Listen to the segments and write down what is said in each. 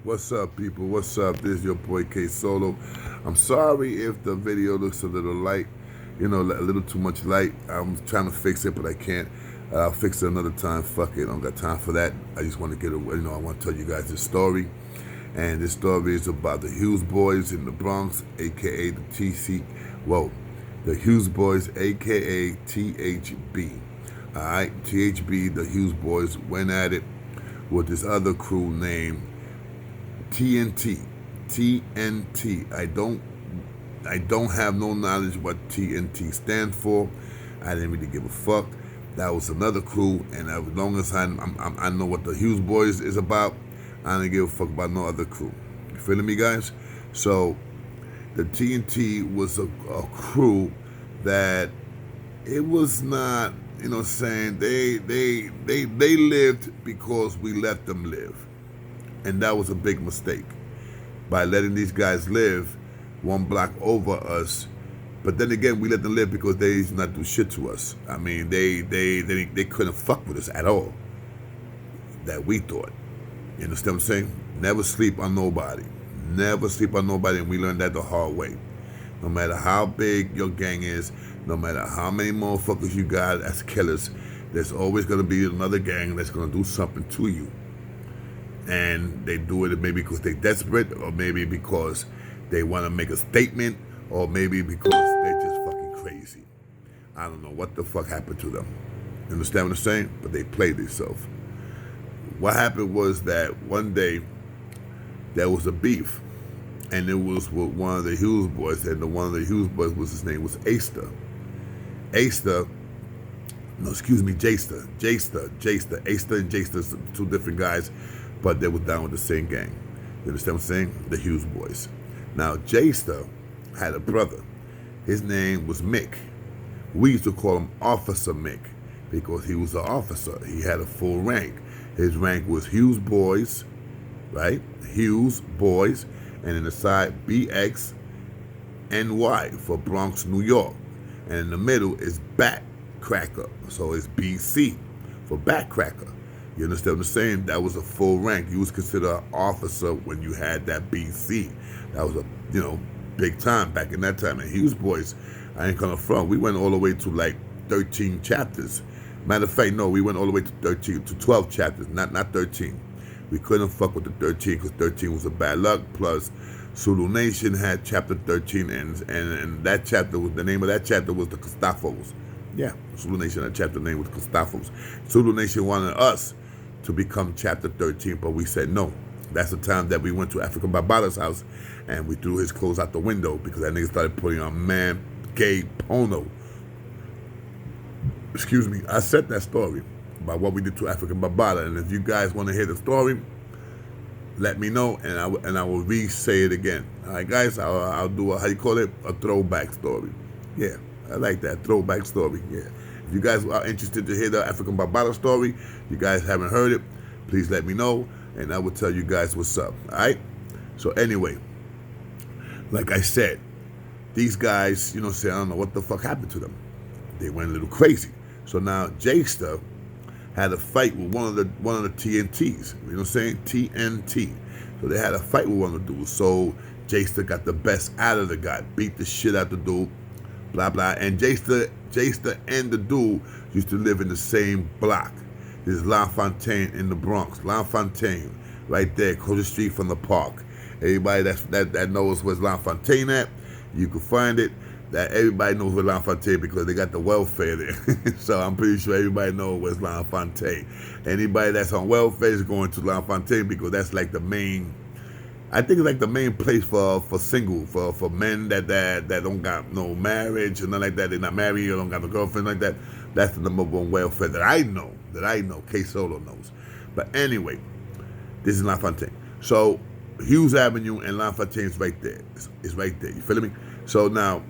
What's up, people? What's up? This is your boy K Solo. I'm sorry if the video looks a little light, a little too much light. I'm trying to fix it, but I can't. I'll fix it another time. Fuck it. I don't got time for that. I just want to get away. I want to tell you guys this story. And this story is about the Hughes boys in the Bronx, aka the TC. Whoa. The Hughes boys, aka THB. Alright, THB, the Hughes boys went at it with this other crew named TNT. TNT. I don't have no knowledge what TNT stands for. I didn't really give a fuck. That was another crew, and as long as I know what the Hughes boys is about, I didn't give a fuck about no other crew. You feeling me, guys? So the TNT was a crew that it was not, saying they lived because we let them live. And that was a big mistake by letting these guys live one block over us. But then again, we let them live because they used not do shit to us. I mean, they couldn't fuck with us at all. That we thought. You understand what I'm saying? Never sleep on nobody. Never sleep on nobody, and we learned that the hard way. No matter how big your gang is, no matter how many motherfuckers you got as killers, there's always going to be another gang that's going to do something to you. And they do it maybe because they're desperate, or maybe because they want to make a statement, or maybe because they're just fucking crazy. I don't know what the fuck happened to them. You understand what I'm saying? But they played themselves. What happened was that one day there was a beef, and it was with one of the Hughes boys, and one of the Hughes boys his name was Jester. Jester and Jester, two different guys, but they were down with the same gang. You understand what I'm saying? The Hughes boys. Now, Jester had a brother. His name was Mick. We used to call him Officer Mick because he was an officer. He had a full rank. His rank was Hughes Boys, right? Hughes Boys, and in the side, BX NY for Bronx, New York. And in the middle is Bat Cracker. So it's BC for Bat Cracker. You understand what I'm saying? That was a full rank. You was considered an officer when you had that BC. That was a, big time back in that time. And Hughes boys, I ain't gonna front. We went all the way to like 13 chapters. Matter of fact, no, we went all the way to 12 chapters, not 13. We couldn't fuck with the 13 because 13 was a bad luck. Plus, Zulu Nation had chapter 13, and that chapter was, the name of that chapter was the Costafos. Yeah, Zulu Nation had chapter name was Costafos. Zulu Nation wanted us to become chapter 13, but we said no. That's the time that we went to African Babala's house and we threw his clothes out the window because that nigga started putting on man, gay, porno. Excuse me, I said that story about what we did to African Babala, and if you guys want to hear the story, let me know, and I will re-say it again. All right, guys, I'll do a throwback story. Yeah, I like that, throwback story, yeah. If you guys are interested to hear the African Babala story, you guys haven't heard it, please let me know, and I will tell you guys what's up, all right? So anyway, like I said, these guys, I don't know what the fuck happened to them. They went a little crazy. So now Jester had a fight with one of the TNTs. You know what I'm saying? TNT. So they had a fight with one of the dudes. So Jester got the best out of the guy, beat the shit out the dude, blah blah. And Jester and the dude used to live in the same block. This is L'Enfontaine in the Bronx. L'Enfontaine, right there, across the street from the park. Everybody that knows where's L'Enfontaine at, you can find it. That everybody knows where L'Enfontaine because they got the welfare there. So I'm pretty sure everybody knows where's L'Enfontaine. Anybody that's on welfare is going to L'Enfontaine because that's like the main, I think it's like the main place for men that don't got no marriage and nothing like that. They're not married or don't got no girlfriend like that. That's the number one welfare that I know. K Solo knows. But anyway, this is L'Enfontaine. So Hughes Avenue and L'Enfontaine is right there. It's right there. You feeling me? So now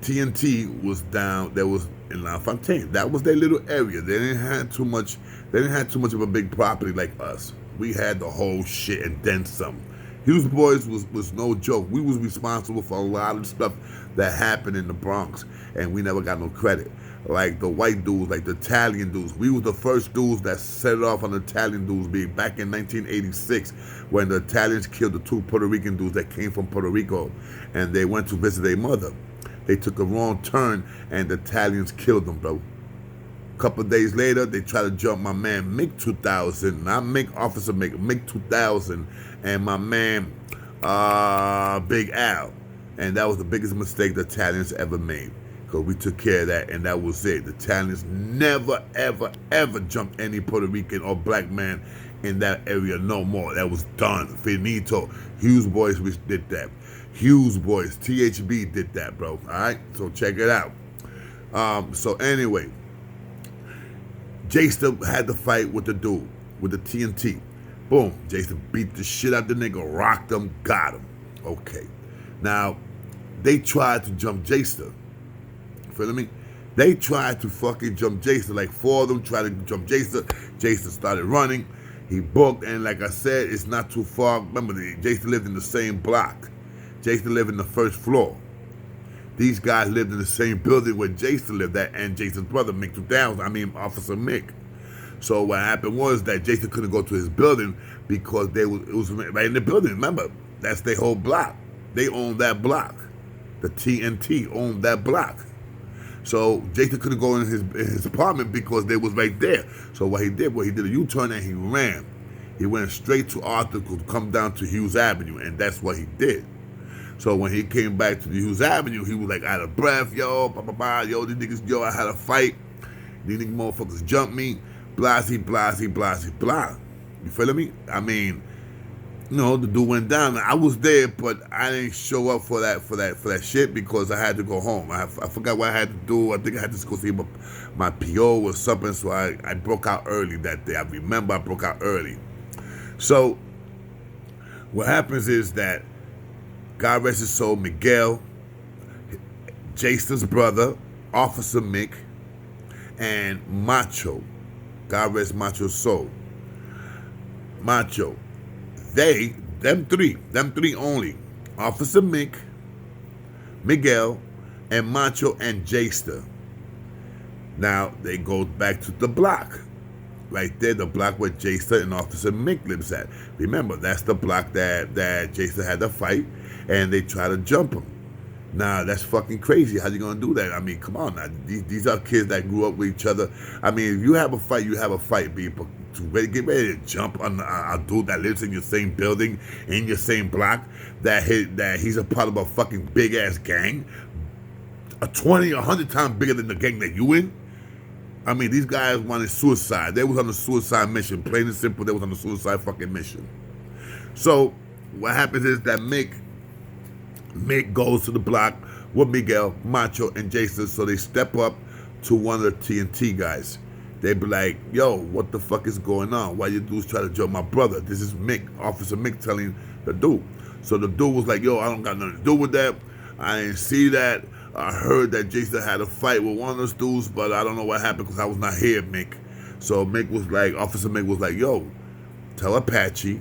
TNT was down. That was in L'Enfontaine. That was their little area. They didn't have too much of a big property like us. We had the whole shit and then some. Hughes Boys was no joke. We was responsible for a lot of stuff that happened in the Bronx, and we never got no credit. Like the white dudes, like the Italian dudes. We was the first dudes that set it off on the Italian dudes being back in 1986 when the Italians killed the 2 Puerto Rican dudes that came from Puerto Rico, and they went to visit their mother. They took a wrong turn, and the Italians killed them, bro. A couple of days later, they tried to jump my man Mick 2000, not Mick Officer Mick 2000, and my man Big Al. And that was the biggest mistake the Italians ever made, because we took care of that, and that was it. The Italians never, ever, ever jumped any Puerto Rican or black man in that area no more. That was done. Finito. Hughes Boys did that. Hughes Boys, THB did that, bro. All right? So check it out. So anyway, Jayster had to fight with the dude, with the TNT. Boom. Jayster beat the shit out the nigga, rocked him, got him. Okay. Now, they tried to jump Jayster. Feel me? They tried to fucking jump Jayster. Like 4 of them tried to jump Jayster. Jayster started running. He booked, and like I said, it's not too far. Remember, Jayster lived in the same block. Jayster lived in the first floor. These guys lived in the same building where Jayster lived at, and Jayster's brother, Mick 2000, Officer Mick. So what happened was that Jayster couldn't go to his building because it was right in the building. Remember, that's their whole block. They owned that block. The TNT owned that block. So Jayster couldn't go in his apartment because they was right there. So what he did a U-turn and he ran. He went straight to Arthur to come down to Hughes Avenue, and that's what he did. So when he came back to the Hughes Avenue, he was like out of breath, yo, yo, these niggas, yo, I had a fight. These niggas motherfuckers jumped me, blasey, blah. You feel me? I mean, you know, the dude went down. I was there, but I didn't show up for that shit because I had to go home. I forgot what I had to do. I think I had to go see my PO or something, so I broke out early that day. I remember I broke out early. So what happens is that, God rest his soul, Miguel, Jayster's brother, Officer Mick, and Macho, God rest Macho's soul. Macho, them three only, Officer Mick, Miguel, and Macho and Jayster. Now they go back to the block. Right there, the block where Jayster and Officer Mick lives at. Remember, that's the block that Jayster had to fight, and they try to jump him. Now, that's fucking crazy. How you gonna do that? I mean, come on now. These are kids that grew up with each other. I mean, if you have a fight, you have a fight, people. Get ready to jump on a dude that lives in your same building, in your same block, that he's a part of a fucking big-ass gang, 20, 100 times bigger than the gang that you in. I mean, these guys wanted suicide. They was on a suicide mission. Plain and simple, they was on a suicide fucking mission. So what happens is that Mick goes to the block with Miguel, Macho, and Jayster. So they step up to one of the TNT guys. They be like, yo, what the fuck is going on? Why you dudes try to jump my brother? This is Mick, Officer Mick telling the dude. So the dude was like, yo, I don't got nothing to do with that. I didn't see that. I heard that Jayster had a fight with one of those dudes, but I don't know what happened because I was not here, Mick. So Mick was like, Officer Mick was like, yo, tell Apache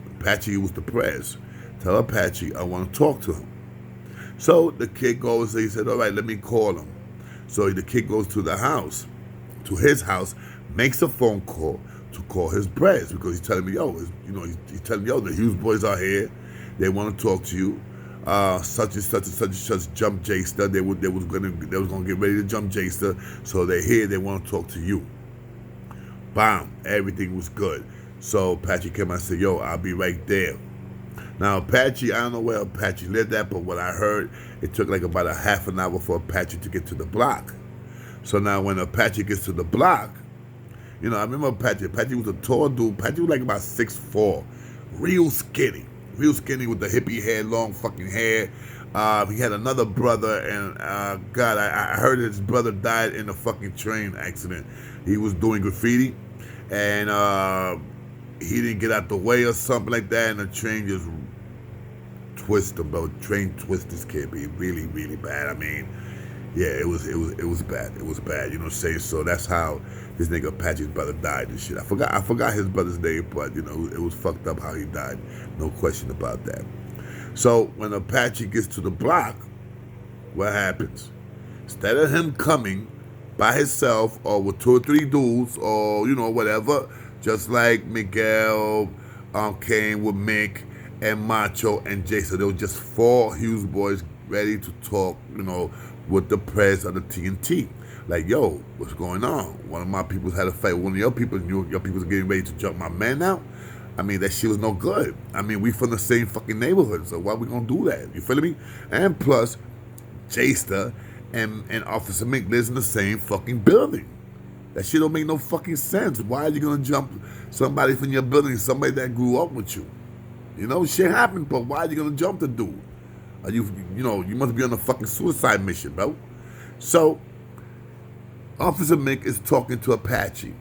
was the prez. Tell Apache I want to talk to him. So the kid goes, he said, all right, let me call him. So the kid goes to his house, makes a phone call to call his prez because he's telling me, yo, he's telling me, yo, the Hughes boys are here. They want to talk to you. Such and such jump Jayster. They was gonna get ready to jump Jayster. So they're here. They want to talk to you. Bam. Everything was good. So Apache came and said, yo, I'll be right there. Now Apache, I don't know where Apache lived at, but what I heard, it took like about a half an hour for Apache to get to the block. So now when Apache gets to the block, I remember Apache. Apache was a tall dude. Apache was like about 6'4", real skinny with the hippie hair, long fucking hair. He had another brother, and God, I heard his brother died in a fucking train accident. He was doing graffiti, and he didn't get out the way or something like that, and the train just twisted him, bro. Train twist this kid, be really, really bad. I mean, yeah, it was bad. It was bad, you know what I'm saying? So that's how this nigga Apache's brother died and shit. I forgot his brother's name, but it was fucked up how he died. No question about that. So when Apache gets to the block, what happens? Instead of him coming by himself or with 2 or 3 dudes or whatever, just like Miguel came with Mick and Macho and Jason, there was just 4 Hughes boys ready to talk, with the press of the TNT. Like, yo, what's going on? One of my people had a fight with one of your people, and your people's getting ready to jump my man out. I mean, that shit was no good. I mean, we from the same fucking neighborhood, so why we gonna do that? You feel me? And plus, Jayster and Officer Mick lives in the same fucking building. That shit don't make no fucking sense. Why are you gonna jump somebody from your building, somebody that grew up with you? Shit happened, but why are you gonna jump the dude? Are you must be on a fucking suicide mission, bro. So, Officer Mick is talking to Apache.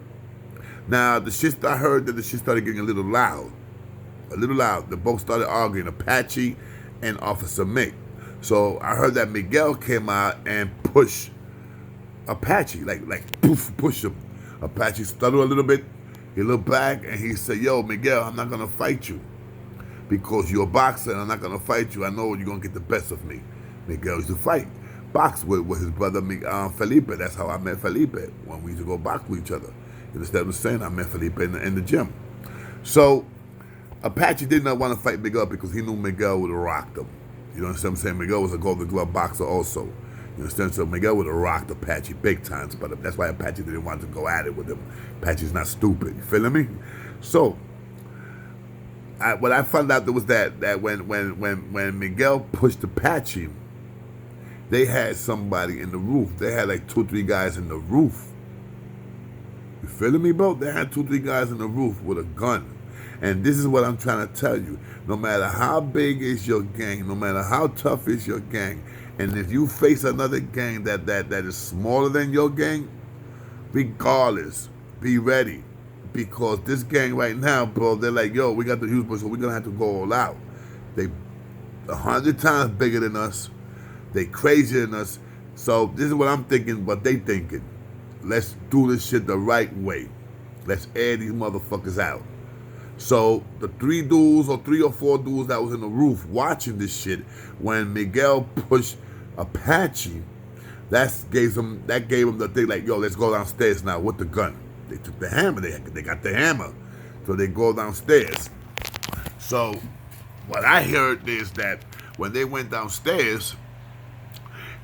Now, I heard that the shit started getting a little loud. They both started arguing, Apache and Officer Mick. So I heard that Miguel came out and pushed Apache, like poof, push him. Apache stuttered a little bit. He looked back and he said, yo, Miguel, I'm not going to fight you because you're a boxer and I'm not going to fight you. I know you're going to get the best of me. Miguel used to fight. Box with his brother Felipe. That's how I met Felipe, when we used to go box with each other. You understand what I'm saying? I met Felipe in the gym. So Apache did not want to fight Miguel because he knew Miguel would have rocked him. You know what I'm saying? Miguel was a Golden Glove boxer also. You understand? So Miguel would have rocked Apache big times, but that's why Apache didn't want to go at it with him. Apache's not stupid. You feeling me? So what I found out was that when Miguel pushed Apache, they had somebody in the roof. They had like 2 or 3 guys in the roof. You feeling me, bro? They had 2 or 3 guys in the roof with a gun. And this is what I'm trying to tell you. No matter how big is your gang, no matter how tough is your gang, and if you face another gang that is smaller than your gang, regardless, be ready. Because this gang right now, bro, they're like, yo, we got the Hughes boys, so we're going to have to go all out. They 100 times bigger than us. They crazier than us. So this is what I'm thinking, what they thinking. Let's do this shit the right way. Let's air these motherfuckers out. So the 3 dudes or 3 or 4 dudes that was in the roof watching this shit, when Miguel pushed Apache, that gave them the thing like, yo, let's go downstairs now with the gun. They took the hammer. They got the hammer. So they go downstairs. So what I heard is that when they went downstairs,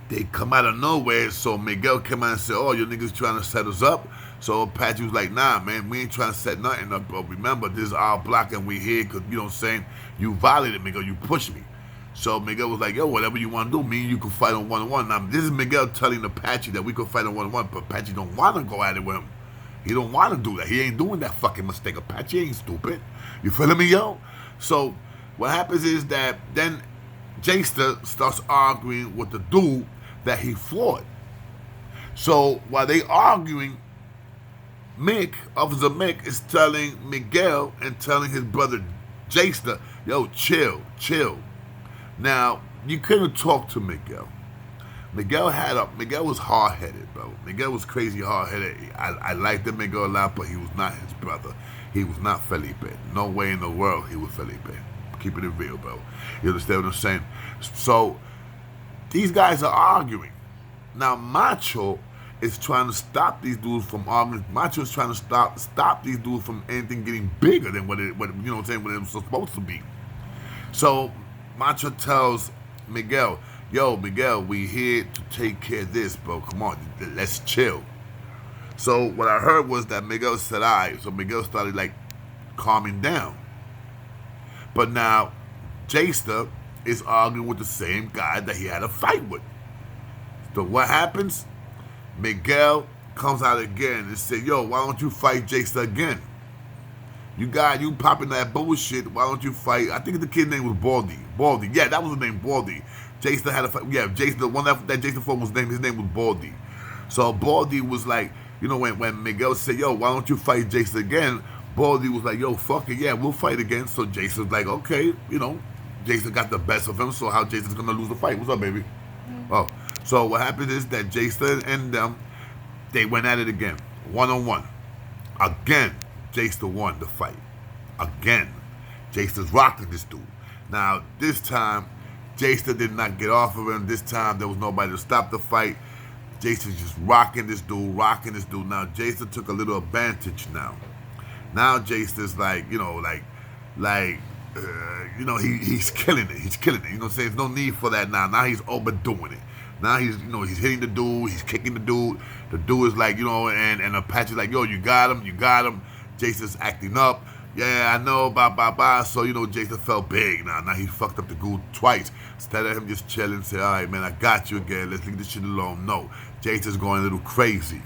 they come out of nowhere. So Miguel came out and said, oh, you niggas trying to set us up? So Apache was like, nah, man, we ain't trying to set nothing up, bro. Remember, this is our block and we here because, you know what I'm saying, you violated Miguel, you pushed me. So Miguel was like, yo, whatever you want to do, me and you can fight on one-on-one. Now, this is Miguel telling Apache that we could fight on one-on-one, but Apache don't want to go at it with him. He don't want to do that. He ain't doing that fucking mistake. Apache ain't stupid. You feeling me, yo? So what happens is that then Jayster starts arguing with the dude that he fought. So while they arguing, Officer Mick is telling Miguel and telling his brother Jayster, yo, chill. Now, you couldn't talk to Miguel. Miguel was hard-headed, bro. Miguel was crazy hard-headed. I liked the Miguel a lot, but he was not his brother. He was not Felipe. No way in the world he was Felipe. Keeping it real, bro. You understand what I'm saying? So, these guys are arguing. Now, Macho is trying to stop these dudes from arguing. Macho is trying to stop these dudes from anything getting bigger than what it was supposed to be. So, Macho tells Miguel, yo, Miguel, we here to take care of this, bro. Come on, let's chill. So what I heard was that Miguel said, all right. So Miguel started like calming down. But now Jayster is arguing with the same guy that he had a fight with. So what happens? Miguel comes out again and said, yo, why don't you fight Jayster again? You popping that bullshit. Why don't you fight? I think the kid's name was Baldy. Yeah, that was the name, Baldy. Jayster had a fight. Yeah, Jayster, the one that Jayster fought his name was Baldy. So Baldy was like, when Miguel said, yo, why don't you fight Jayster again? Baldy was like, yo, fuck it, yeah, we'll fight again. So Jayster's like, okay, Jayster got the best of him, so how Jayster's gonna lose the fight? What's up, baby? Oh, so what happened is that Jayster and them, they went at it again, one-on-one. Again, Jayster won the fight. Again, Jayster's rocking this dude. Now, this time, Jason did not get off of him. This time, there was nobody to stop the fight. Jason's just rocking this dude, rocking this dude. Now, Jason took a little advantage now. Now, Jason's like, he's killing it. He's killing it. You know what I'm saying? There's no need for that now. Now he's overdoing it. Now he's hitting the dude. He's kicking the dude. The dude is like, and Apache's like, yo, you got him. Jason's acting up. Yeah, I know, blah. So, Jason felt big now. Now he fucked up the dude twice. Instead of him just chilling, say, all right, man, I got you again. Let's leave this shit alone. No, Jason's going a little crazy.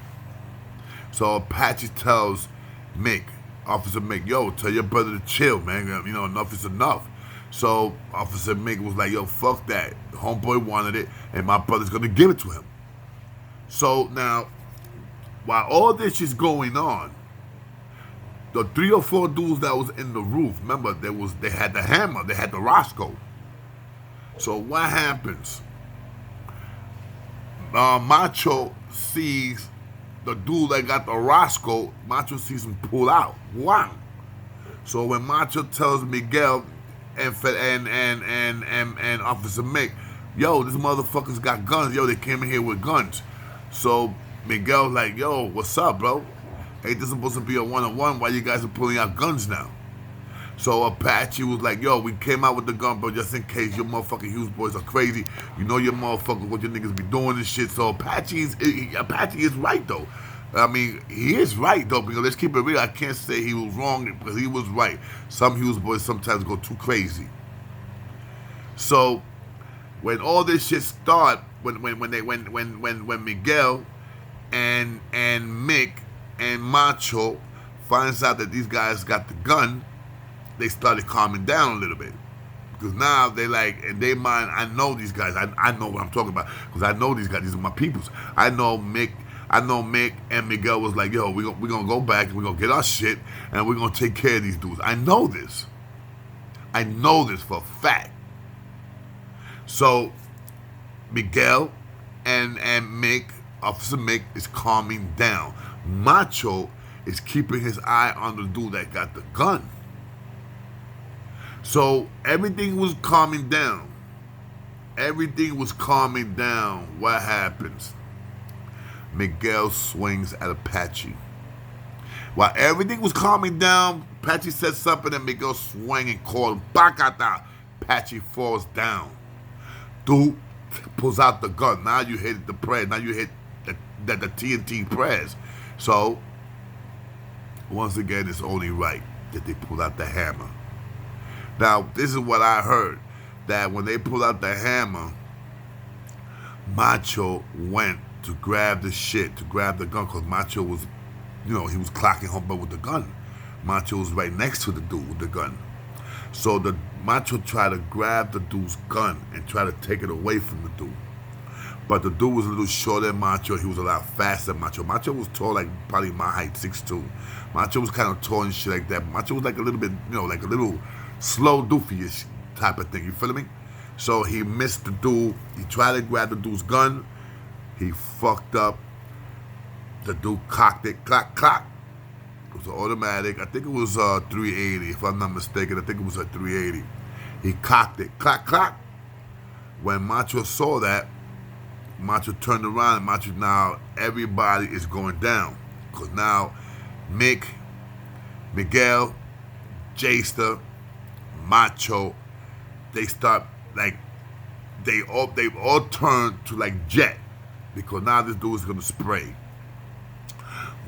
So Apache tells Mick, Officer Mick, yo, tell your brother to chill, man. Enough is enough. So Officer Mick was like, yo, fuck that. The homeboy wanted it, and my brother's going to give it to him. So now, while all this is going on, the 3 or 4 dudes that was in the roof, remember, they had the hammer, they had the Roscoe. So what happens? Macho sees the dude that got the Roscoe. Macho sees him pull out. Wow. So when Macho tells Miguel and Officer Mick, yo, this motherfucker's got guns. Yo, they came in here with guns. So Miguel's like, yo, what's up, bro? Ain't this supposed to be a one-on-one? Why you guys are pulling out guns now? So Apache was like, yo, we came out with the gun, bro, just in case your motherfucking Hughes boys are crazy. You know your motherfuckers, what your niggas be doing and shit. So Apache is right, though. I mean, he is right, though, because let's keep it real. I can't say he was wrong, because he was right. Some Hughes boys sometimes go too crazy. So when all this shit started, when Miguel and Mick and Macho finds out that these guys got the gun, they started calming down a little bit. Because now they like, in their mind, I know these guys. I know what I'm talking about. Because I know these guys. These are my peoples. I know Mick and Miguel was like, yo, we're going to go back and we're going to get our shit and we're going to take care of these dudes. I know this. I know this for a fact. So Miguel and Mick, Officer Mick, is calming down. Macho is keeping his eye on the dude that got the gun. So everything was calming down. What happens? Miguel swings at Apache. While everything was calming down, Apache said something and Miguel swung and called him, Bacata. Apache falls down. Dude pulls out the gun. Now you hit the press. Now you hit the TNT press. So, once again, it's only right that they pull out the hammer. Now, this is what I heard, that when they pulled out the hammer, Macho went to grab the shit, to grab the gun, because Macho was, he was clocking homeboy with the gun. Macho was right next to the dude with the gun. So the Macho tried to grab the dude's gun and try to take it away from the dude. But the dude was a little shorter than Macho. He was a lot faster than Macho. Macho was tall, like probably my height, 6'2". Macho was kind of tall and shit like that. Macho was like a little bit, like a little slow doofy-ish type of thing. You feel me? So he missed the dude. He tried to grab the dude's gun. He fucked up. The dude cocked it. Clack, clack. It was an automatic. I think it was 380, if I'm not mistaken. I think it was a 380. He cocked it. Clack, clack. When Macho saw that, Macho turned around and Macho, now everybody is going down. Because now Mick, Miguel, Jester, Macho, they start like, they've all turned to like jet. Because now this dude is going to spray.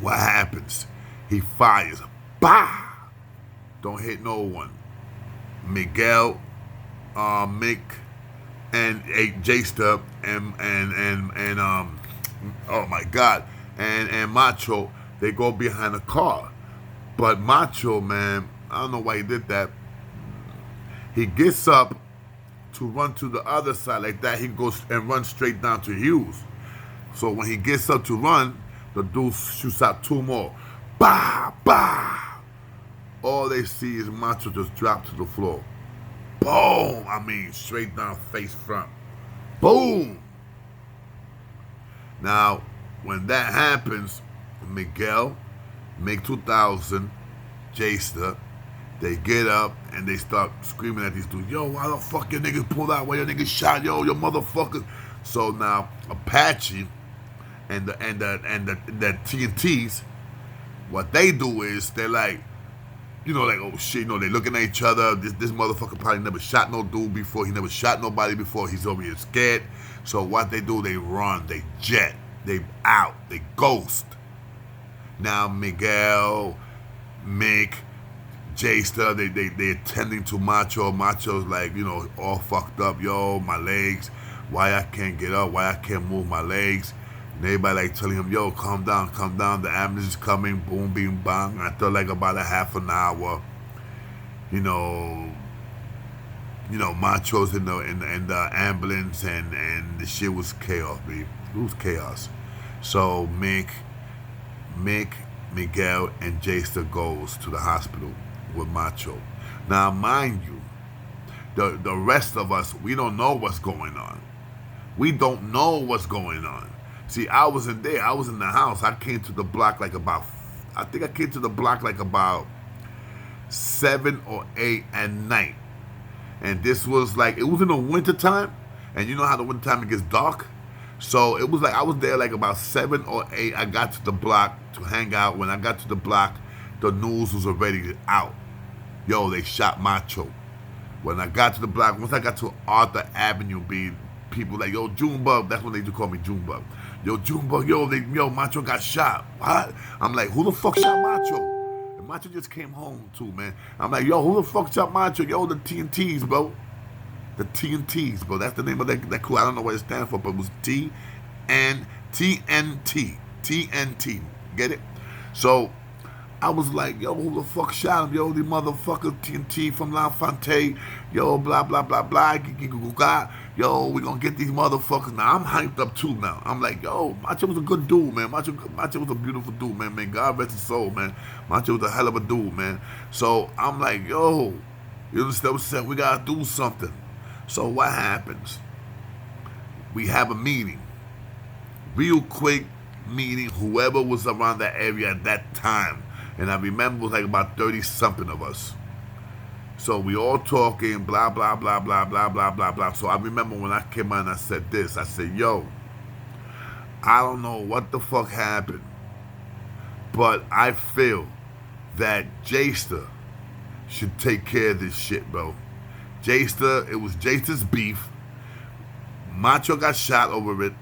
What happens? He fires. Bah! Don't hit no one. Miguel, Mick, and Jester, and oh my God, and Macho, they go behind the car. But Macho, man, I don't know why he did that. He gets up to run to the other side like that. He goes and runs straight down to Hughes. So when he gets up to run, the dude shoots out 2 more. Bah! Bah! All they see is Macho just drop to the floor. Boom! I mean, straight down, face front. Boom! Now, when that happens, Miguel, Make 2000, Jester, They get up and they start screaming at these dudes. Yo, why the fuck your niggas pulled out? Why your niggas shot? Yo, your motherfuckers. So now Apache and the TNTs, what they do is they're like, like, oh shit, they looking at each other. This motherfucker probably never shot no dude before. He never shot nobody before. He's over here scared. So what they do, they run, they jet, they out, they ghost. Now Miguel, Mick, J-Star, they attending to Macho. Macho's like, all fucked up. Yo, my legs. Why I can't get up? Why I can't move my legs? And everybody like telling him, yo, calm down. The ambulance is coming. Boom, beam, bang. After like about a half an hour, Macho's in the ambulance, and the shit was chaos, baby. It was chaos. So Mick, Miguel, and J-Star goes to the hospital with Macho. Now, mind you, the rest of us, we don't know what's going on. We don't know what's going on. See, I wasn't there. I was in the house. I came to the block like about 7 or 8 at night. And this was like, it was in the winter time. And you know how the winter time it gets dark? So it was like, I was there like about 7 or 8. I got to the block to hang out. When I got to the block, the news was already out. Yo, they shot Macho. When I got to the block, once I got to Arthur Avenue, people like, yo, Junebug, that's when they do call me Junebug. Yo, Junebug, yo, Macho got shot. What? I'm like, who the fuck shot Macho? And Macho just came home too, man. I'm like, yo, who the fuck shot Macho? Yo, the TNTs, bro. The TNTs, bro. That's the name of that crew. I don't know what it stands for, but it was TNT. TNT. Get it? So I was like, yo, who the fuck shot him? Yo, the motherfucker TNT from L'Enfante. Yo, blah, blah, blah, blah. Yo, we gonna get these motherfuckers. Now, I'm hyped up too now. I'm like, yo, Macho was a good dude, man. Macho was a beautiful dude, man. May God rest his soul, man. Macho was a hell of a dude, man. So I'm like, yo, you understand what I'm saying? We gotta do something. So what happens? We have a meeting. Real quick meeting, whoever was around that area at that time. And I remember it was like about 30-something of us. So we all talking, blah, blah, blah, blah, blah, blah, blah, blah. So I remember when I came out and I said this. I said, yo, I don't know what the fuck happened, but I feel that J-Star should take care of this shit, bro. J-Star, it was J-Star's beef. Macho got shot over it,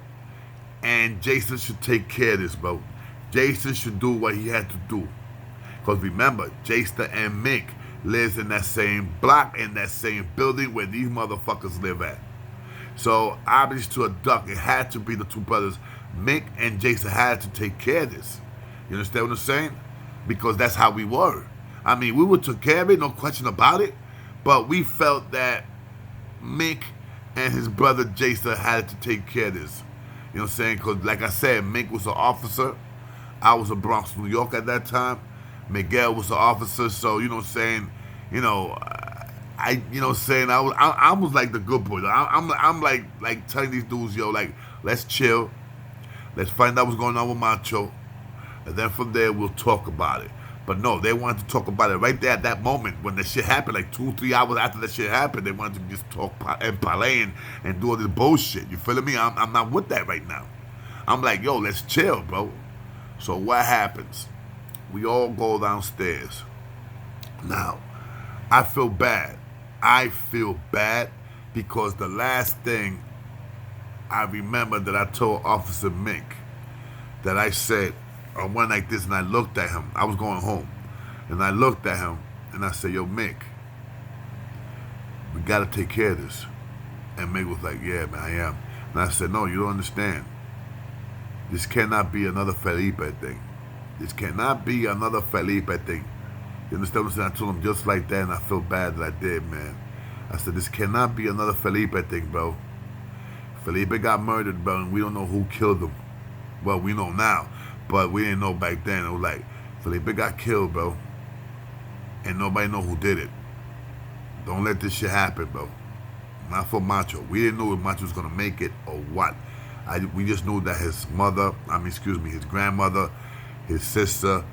and J-Star should take care of this, bro. J-Star should do what he had to do. Because remember, J-Star and Mick lives in that same block, in that same building where these motherfuckers live at. So, obviously, to a duck, it had to be the two brothers. Mick and J-Star had to take care of this. You understand what I'm saying? Because that's how we were. I mean, we would took care of it, no question about it. But we felt that Mick and his brother J-Star had to take care of this. You know what I'm saying? Because, like I said, Mick was an officer. I was in Bronx, New York at that time. Miguel was an officer, so, you know what I'm saying? I was like the good boy. I'm like telling these dudes, yo, like, let's chill. Let's find out what's going on with Macho. And then from there, we'll talk about it. But no, they wanted to talk about it right there at that moment when the shit happened, like 2-3 hours after that shit happened. They wanted to just talk and parlay and do all this bullshit. You feeling me? I'm not with that right now. I'm like, yo, let's chill, bro. So what happens? We all go downstairs. Now, I feel bad. Because the last thing I remember that I told Officer Mick, that I said, I went like this and I looked at him. I was going home. And I looked at him and I said, yo, Mick, we got to take care of this. And Mick was like, yeah, man, I am. And I said, no, you don't understand. This cannot be another Felipe thing. This cannot be another Felipe thing. You understand what I'm saying? I told him just like that, and I feel bad that I did, man. I said, this cannot be another Felipe thing, bro. Felipe got murdered, bro, and we don't know who killed him. Well, we know now, but we didn't know back then. It was like, Felipe got killed, bro, and nobody know who did it. Don't let this shit happen, bro. Not for Macho. We didn't know if Macho was going to make it or what. We just knew that his grandmother, his sister,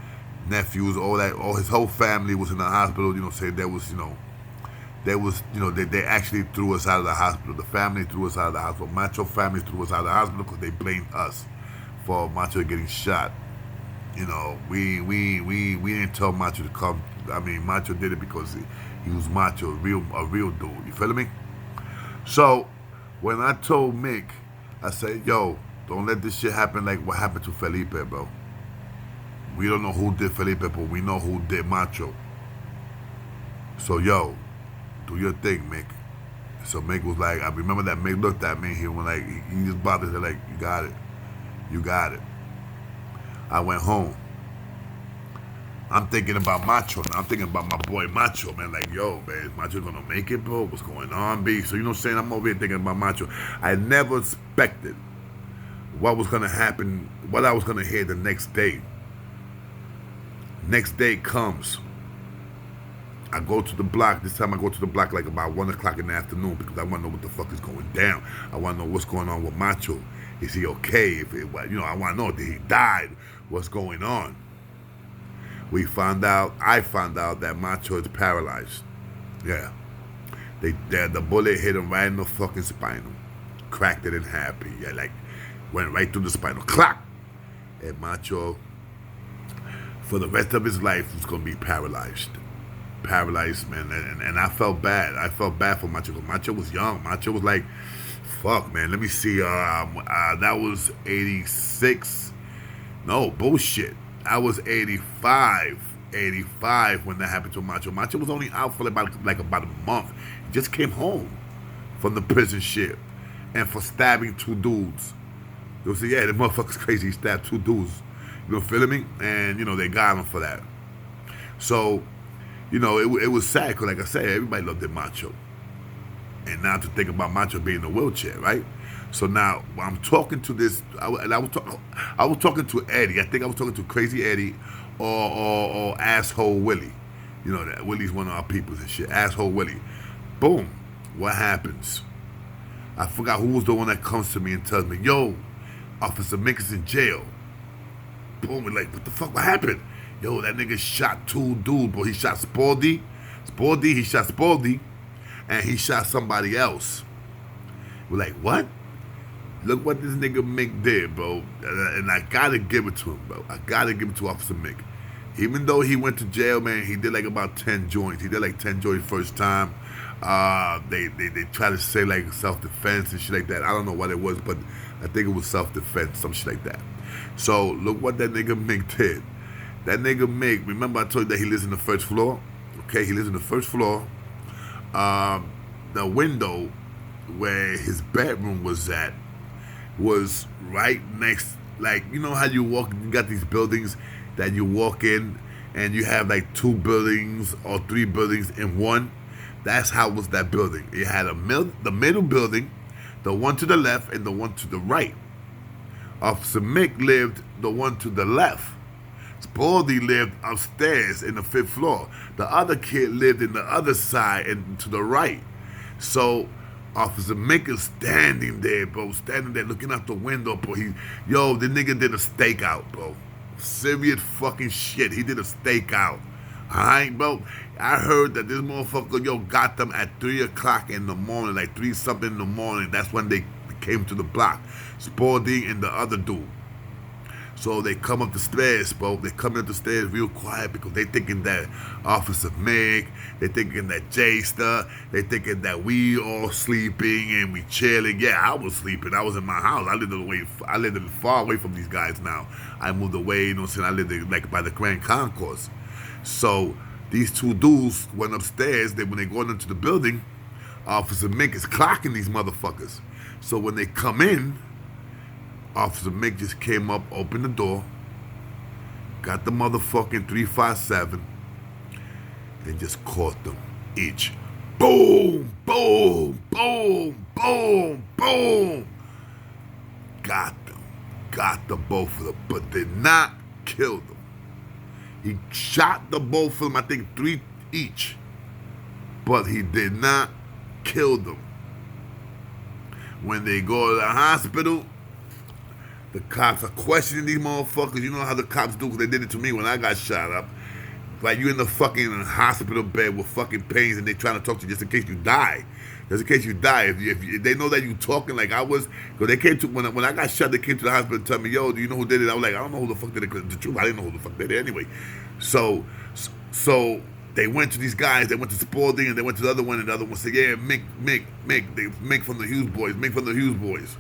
nephews, all that, all his whole family was in the hospital. You know, saying there was, they actually threw us out of the hospital. The family threw us out of the hospital. Macho family threw us out of the hospital because they blamed us for Macho getting shot. You know, we didn't tell Macho to come. I mean, Macho did it because he was Macho, a real dude. You feel me? So when I told Mick, I said, yo, don't let this shit happen like what happened to Felipe, bro. We don't know who did Felipe, but we know who did Macho. So, yo, do your thing, Mick. So Mick was like, I remember that Mick looked at me. He was like, he just bothered her like, you got it. You got it. I went home. I'm thinking about Macho now. I'm thinking about my boy Macho, man. Like, yo, man, is Macho gonna make it, bro? What's going on, B? So, you know what I'm saying? I'm over here thinking about Macho. I never expected what was gonna happen, what I was gonna hear the next day. Next day comes. I go to the block. This time I go to the block like about 1 o'clock in the afternoon because I want to know what the fuck is going down. I want to know what's going on with Macho. Is he okay? If it, I want to know, did he die? What's going on? I found out that Macho is paralyzed. Yeah. The bullet hit him right in the fucking spinal. Cracked it in half. Yeah, like, went right through the spinal. Clock! And Macho, for the rest of his life, was going to be paralyzed. Paralyzed, man. And I felt bad. I felt bad for Macho because Macho was young. Macho was like, fuck, man. Let me see. That was 86. No, bullshit. I was 85 when that happened to Macho. Macho was only out for about a month. He just came home from the prison ship and for stabbing 2 dudes. They'll say, yeah, the motherfucker's crazy. He stabbed 2 dudes. You know, feeling me? And, they got him for that. So, it was sad because, like I said, everybody loved their Macho. And now to think about Macho being in a wheelchair, right? So now I'm talking to this, I was talking to Eddie. I think I was talking to Crazy Eddie or Asshole Willie. You know that Willie's one of our peoples and shit. Asshole Willie. Boom. What happens? I forgot who was the one that comes to me and tells me, yo, Officer Mick is in jail. Boom. We're like, what the fuck? What happened? Yo, that nigga shot 2 dudes, bro. He shot Spaldy. He shot Spaldy. And he shot somebody else. We're like, what? Look what this nigga Mick did, bro. And I gotta give it to him, bro. I gotta give it to Officer Mick. Even though he went to jail, man, he did like about 10 joints. He did like 10 joints first time. They try to say like self-defense and shit like that. I don't know what it was, but I think it was self-defense, some shit like that. So look what that nigga Mick did. That nigga Mick, remember I told you that he lives in the first floor? Okay, he lives in the first floor. The window where his bedroom was at was right next, like, you know how you got these buildings that you walk in and you have like 2 buildings or 3 buildings in one? That's how was that building. It had the middle building, the one to the left and the one to the right. Officer Mick lived the one to the left. Spaldy lived upstairs in the 5th floor. The other kid lived in the other side and to the right. So Officer Mick is standing there, bro, looking out the window, bro. The nigga did a stakeout, bro. Serious fucking shit. He did a stakeout. Alright, bro. I heard that this motherfucker, got them at 3 o'clock in the morning, like 3 something in the morning. That's when they came to the block. Spaldy and the other dude. So they come up the stairs, bro. They come up the stairs real quiet because they thinking that Officer Mick, they thinking that J-Star, they thinking that we all sleeping and we chilling. Yeah, I was sleeping. I was in my house. I lived far away from these guys now. I moved away, you know what I'm saying? I lived like by the Grand Concourse. So these 2 dudes went upstairs. When they go into the building, Officer Mick is clocking these motherfuckers. So when they come in, Officer Mick just came up, opened the door, got the motherfucking 357, and just caught them each. Boom, boom, boom, boom, boom. Got them. Got the both of them, but did not kill them. He shot the both of them, I think 3 each, but he did not kill them. When they go to the hospital, The cops are questioning these motherfuckers. You know how the cops do, because they did it to me when I got shot up. Like, you in the fucking hospital bed with fucking pains, and they trying to talk to you just in case you die. Just in case you die. If they know that you talking like I was, because they came to, when I got shot, they came to the hospital and tell me, yo, do you know who did it? I was like, I don't know who the fuck did it. The truth, I didn't know who the fuck did it anyway. So they went to these guys. They went to Spalding, and they went to the other one, and the other one said, yeah, Mick from the Hughes boys. Mick from the Hughes boys.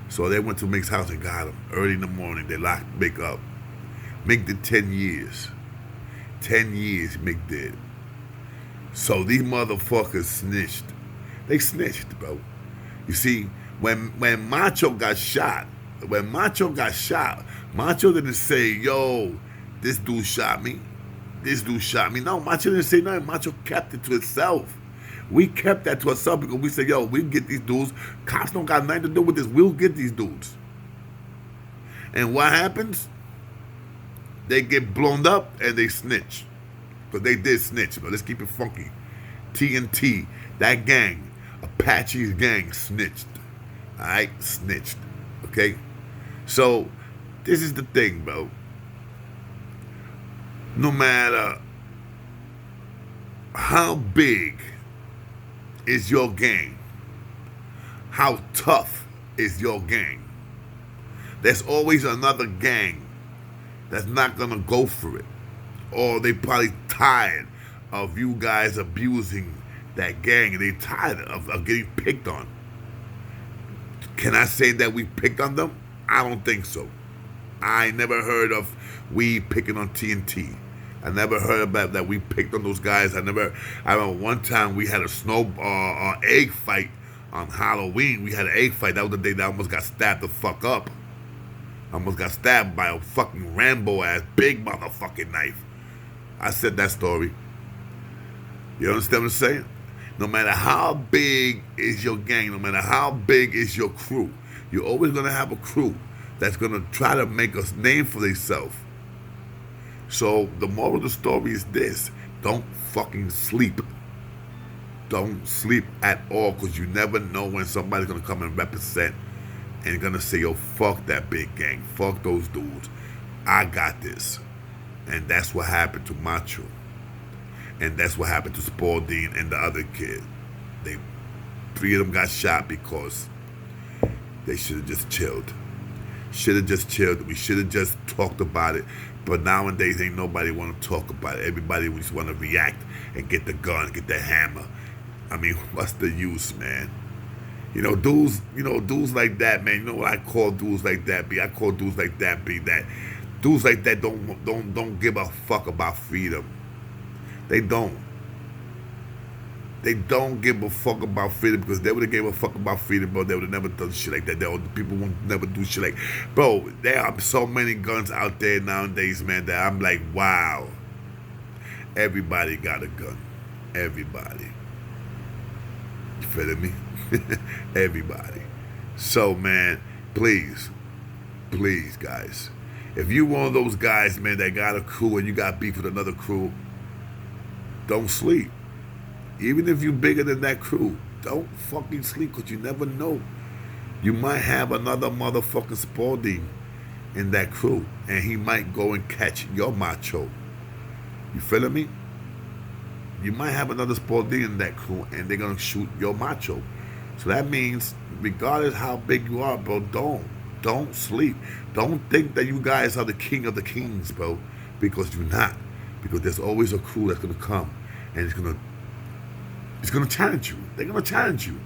So they went to Mick's house and got him. Early in the morning, they locked Mick up. Mick did 10 years. 10 years Mick did. So these motherfuckers snitched. They snitched, bro. You see, when Macho got shot, Macho didn't say, yo, this dude shot me. This dude shot me. No, Macho didn't say nothing. Macho kept it to itself. We kept that to ourselves because we said, yo, we get these dudes. Cops don't got nothing to do with this. We'll get these dudes. And what happens? They get blown up and they snitch. Because they did snitch, but let's keep it funky. TNT, that gang, Apache's gang snitched. All right? Snitched. Okay? So, this is the thing, bro. No matter how big is your gang, how tough is your gang, there's always another gang that's not gonna go for it. Or they probably tired of you guys abusing that gang, and they tired of getting picked on. Can I say that we picked on them? I don't think so. I never heard of we picking on TNT. I never heard about that we picked on those guys. I remember one time we had a egg fight on Halloween. We had an egg fight. That was the day that I almost got stabbed the fuck up. I almost got stabbed by a fucking Rambo-ass big motherfucking knife. I said that story. You understand what I'm saying? No matter how big is your gang, no matter how big is your crew, you're always going to have a crew that's going to try to make a name for themselves. So the moral of the story is this: don't fucking sleep. Don't sleep at all, because you never know when somebody's going to come and represent and going to say, yo, fuck that big gang. Fuck those dudes. I got this. And that's what happened to Macho. And that's what happened to Spalding and the other kid. Three of them got shot because they should have just chilled. Should have just chilled. We should have just talked about it. But nowadays, ain't nobody want to talk about it. Everybody just want to react and get the gun, get the hammer. I mean, what's the use, man? Dudes like that, man. You know what I call dudes like that be? I call dudes like that be that. Dudes like that don't give a fuck about freedom. They don't. They don't give a fuck about freedom, because they would have gave a fuck about freedom, bro. They would have never done shit like that. People won't never do shit like, bro. There are so many guns out there nowadays, man, that I'm like, wow. Everybody got a gun. Everybody. You feeling me? Everybody. So, man, please, guys. If you one of those guys, man, that got a crew and you got beef with another crew, don't sleep. Even if you're bigger than that crew, don't fucking sleep, because you never know. You might have another motherfucking Spalding in that crew, and he might go and catch your Macho. You feeling me? You might have another Spalding in that crew, and they're going to shoot your Macho. So that means, regardless how big you are, bro, don't sleep. Don't think that you guys are the king of the kings, bro, because you're not. Because there's always a crew that's going to come, and it's going to challenge you. They're going to challenge you.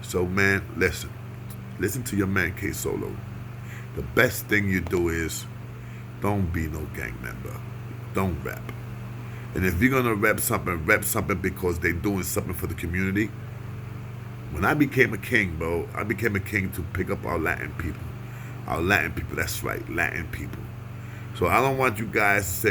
So, man, listen to your man, K Solo. The best thing you do is don't be no gang member. Don't rep. And if you're going to rep something because they're doing something for the community. When I became a king, bro, I became a king to pick up our Latin people. Our Latin people, that's right, Latin people. So I don't want you guys to say,